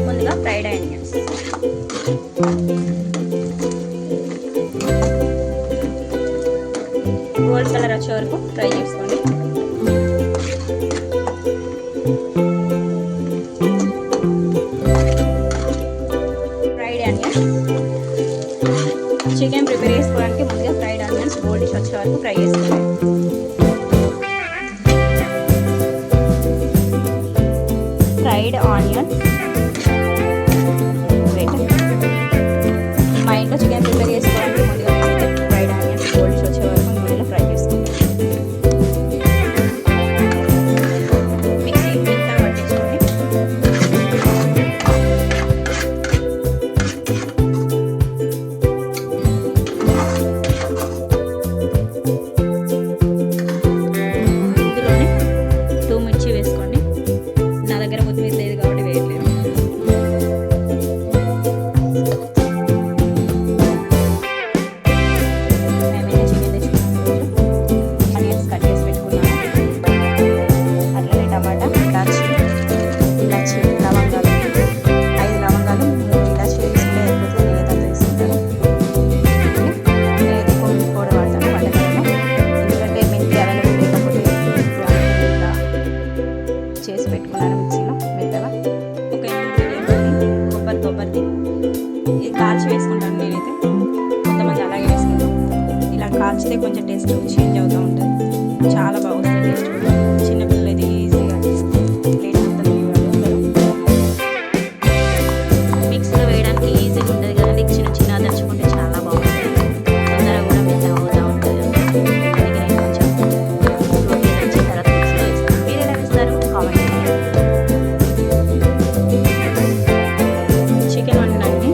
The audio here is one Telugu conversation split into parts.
ముందుగా ఫ్రైడ్ ఆనియన్స్, గోల్డ్ కలర్ వచ్చే వరకు ఫ్రై చేసుకోండి. ఫ్రైడ్ ఆనియన్స్, చికెన్ ప్రిపేర్ చేసుకోవడానికి ముందుగా ఫ్రైడ్ ఆనియన్స్ గోల్డిష్ వచ్చే వరకు ఫ్రై చేసుకోండి. ఫ్రైడ్ ఆనియన్, మా ఇంట్లో చికెన్ ప్రిపేర్ చేసుకోవడానికి ముందుగా ఫ్రైడ్ ఆనియన్స్ గోల్డిష్ వచ్చే వరకు నూనెలో ఫ్రై చేసుకోండి. మిక్సీ ఇంత పట్టించుకోండి. ఇందులోనే 2 మిర్చి వేసుకోండి. నా దగ్గర కొత్తిమీర లేదు కాబట్టి వేయట్లేదు. చేసి పెట్టుకున్నాను మిక్సీలో మెత్తగా. ఒక కొబ్బరిది ఇది కాల్చి వేసుకుంటాను నేనైతే. కొంతమంది అలాగే వేసుకుంటాం. ఇలా కాల్చితే కొంచెం టేస్ట్ చేంజ్ అవుతూ ఉంటుంది. చాలా బాగుంటుంది టేస్ట్. చిన్నపిల్లలు అయితే ఈజీగా ప్లేట్ మొత్తం మిక్సీలో వేయడానికి ఈజీగా ఉంటుంది కదండి. చిన్న చిన్న దంచుకుంటే చాలా బాగుంటుంది. తొందరగా కూడా మెత్తగా అవుతూ ఉంటుంది. అందుకే నేను కొంచెం దంచిన తర్వాత మిక్సీలో వేస్తాను. మీరు ఎలా వేస్తారు కామెంట్ చేయండి. చికెన్ వండడానికి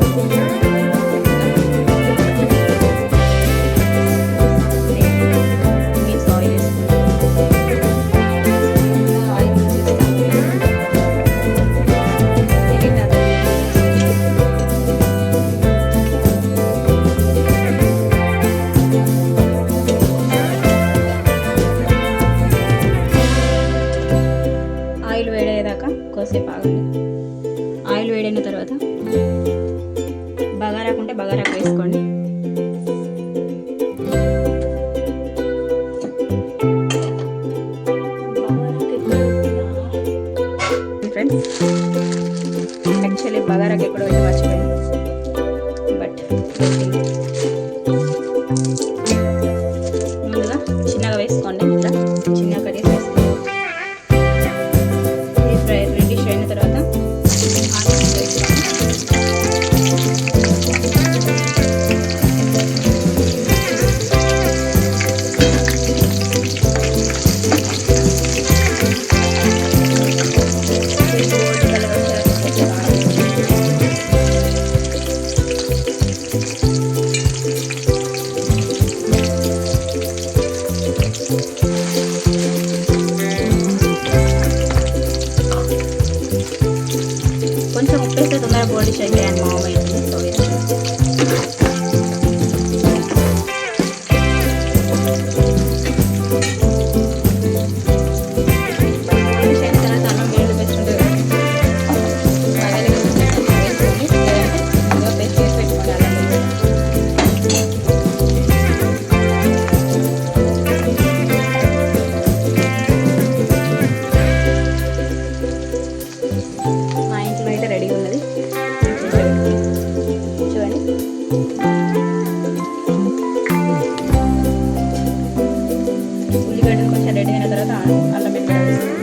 మీన్స్ ఆయిల్ వేసుకుంటాం. ఆయిల్ ఆయిల్ వేడయ్యేదాకా కోసేపు ఆగండి. ఆయిల్ వేడైన తర్వాత బగారాకుంటే బగారాకు వేసుకోండి. ఫ్రెండ్స్, యాక్చువల్లీ బగారాకు ఎక్కడో అయితే మర్చిపోయింది. బట్ ముందుగా చిన్నగా వేసుకోండి. ఇట్లా చిన్నగా కట్ చేసి వేసుకోండి. రెడ్డిష్ అయిన తర్వాత ఆనియన్స్ వేసుకోండి. గోల్డ్ కలర్ కొంచెం ఉప్పేస్తే తొందరగా గోల్డిష్ అయిపోయాను మా అమ్మ ఇంట్లో. సో గోల్డిష్ అయిన తర్వాత అన్నం వేడి పెట్టుకుంటే వేసుకోండి. లేదంటే పేస్ట్ చేసి పెట్టుకోండి. మా ఇంట్లో అయితే రెడీగా ఉన్నది. చూడండి. ఉల్లిగడ్డలు కొంచెం రెడీ అయిన తర్వాత అల్లం వెల్లుల్లి వేసుకోండి.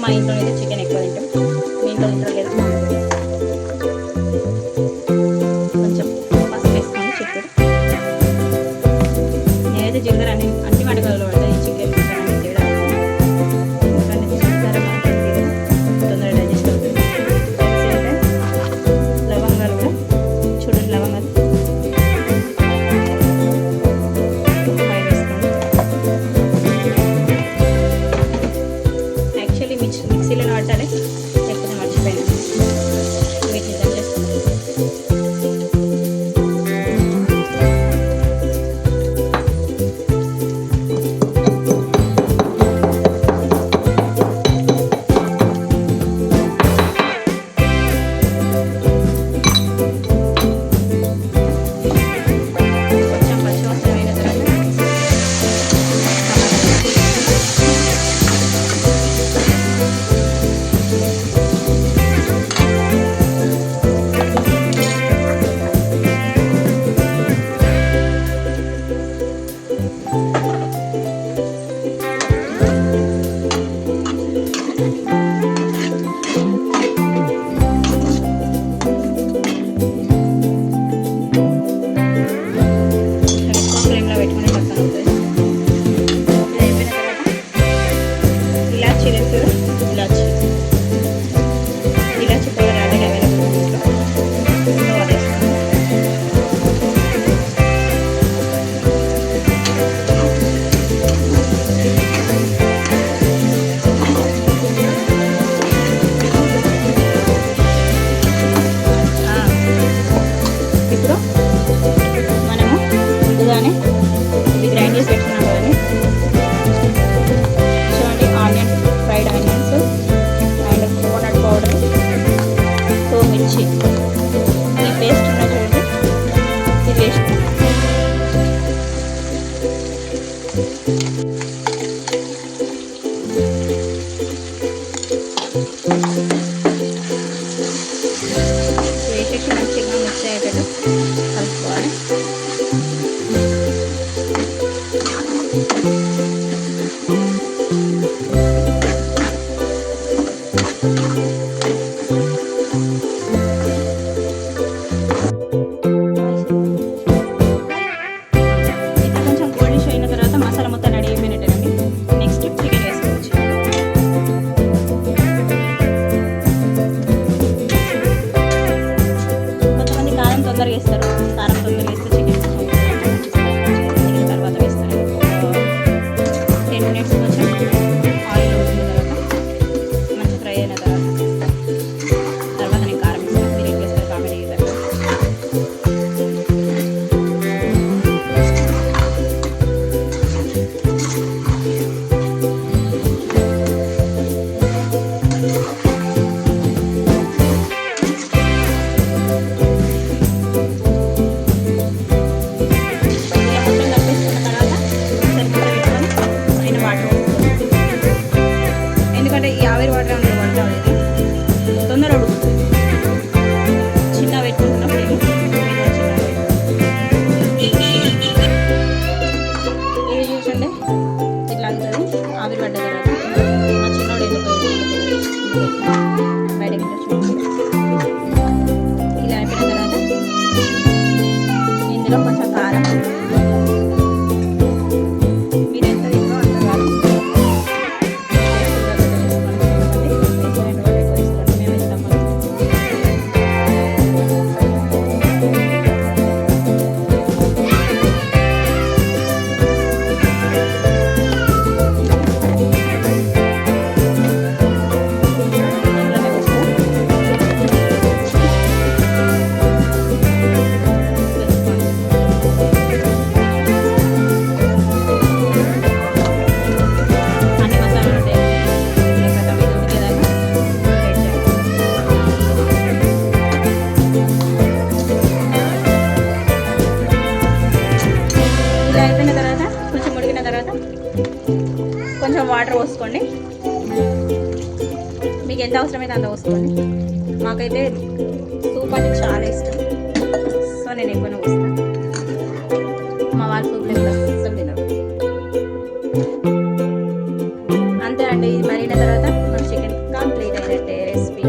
మా ఇంట్లో అయితే చికెన్ ఎక్కువ తింటాం, మీ ఇంట్లో తింటారు లేదా? కొంచెం పసుపు వేసుకొని చిక్కుడు. నేనైతే జీలకర్ర అన్ని వంటకాలలో పడతాయి, చికెన్ మటన్ తేడా కానీ జీలకర్ర మనకి తొందరగా డైజెస్ట్ అవుతుంది. లవంగాలు కూడా చూడండి, లవంగాలు 5 వేసుకోండి. యాక్చువల్లీ మిక్సీలో వాడాలి, లేకపోతే మర్చిపోయాను. వీటిని దంచేస్తాను. కొంచెం పచ్చివాసన అయిన తర్వాత ఎక్కువ ఫ్లేమ్లో పెట్టుకుని పక్కన ఉంటుంది. ఇది అయిపోయిన తర్వాత ఇలాచీ తెలుసు, ఇలాచీ పౌడర్ ఆల్రెడీ అవైలబుల్ ఉంది ఇంట్లో, అది వేస్తాను. ఇప్పుడు మనము ముందుగానే ఇది గ్రైండ్ చేసి పెట్టుకున్నాం కదండి. చూడండి, onion, fried onions and coconut powder, 2 మిర్చి, ఈ పేస్ట్ ఉన్న చూడండి, ఇది వేసుకున్నాం. వేసేసి మంచిగా మిక్స్ అయ్యేటట్టు కలుపుకోవాలి. ఇట్లా కొంచెం గోల్డిష్ అయిన తర్వాత మసాలా మొత్తం రెడీ అయిపోయినట్టేనండి. నెక్స్ట్ చికెన్ వేసుకోవచ్చు. కొంతమంది కారం తొందరగా వేస్తారు, కారం తొందరగా వేస్తే చికెన్ మిగిలిన తర్వాత వేస్తారు. 10 మినిట్స్ కొంచెం ఆయిల్ ఉడికిన తర్వాత మంచి ఫ్రై అయిన తర్వాత నేను కారం వేస్తాను. మీరు ఏం వేస్తారు కామెంట్ చేస్తారు. ఇలా మొత్తం కలిపేసుకున్న తర్వాత సరిపడా పెట్టుకొని పైన వాటర్ పోసుకోవాలి. ఎందుకంటే ఈ ఆవిరి వాటర్ అనేది వంట అనేది తొందరగా ఉడుకుతుంది. చిన్న పెట్టుకుంటున్న ఫ్లేమ్ ఇది చూసండి, ఇట్లా అవుతుంది. ఆవిరి పడ్డ తర్వాత మా చిన్నోడు ఎందుకు బయటకి చూడండి. ఇలా అయిపోయిన తర్వాత ఇందులో కొంచెం కారం, మీరు ఎంత తింటారో అంత కారం వేసుకోండి. మేము ఇస్తాము. అన్ని మసాలాలు ఉంటాయి. లేకపోతే ఇది ఉడికేదాకా వెయిట్ చేయాలి. ఇలా అయిపోయిన తర్వాత కొంచెం ఉడికిన తర్వాత కొంచెం వాటర్ పోసుకోండి. మీకు ఎంత అవసరమైతే అంత పోసుకోండి. మాకైతే సూప్ అంటే చాలా ఇష్టం. నేను ఎక్కువనే పోస్తాను. మా వాళ్ళు సూప్ లేకుండా అస్సలు తినరు. అంతే అండి, ఇది మరిగిన తర్వాత మన చికెన్ కంప్లీట్ అయినట్టే రెసిపీ.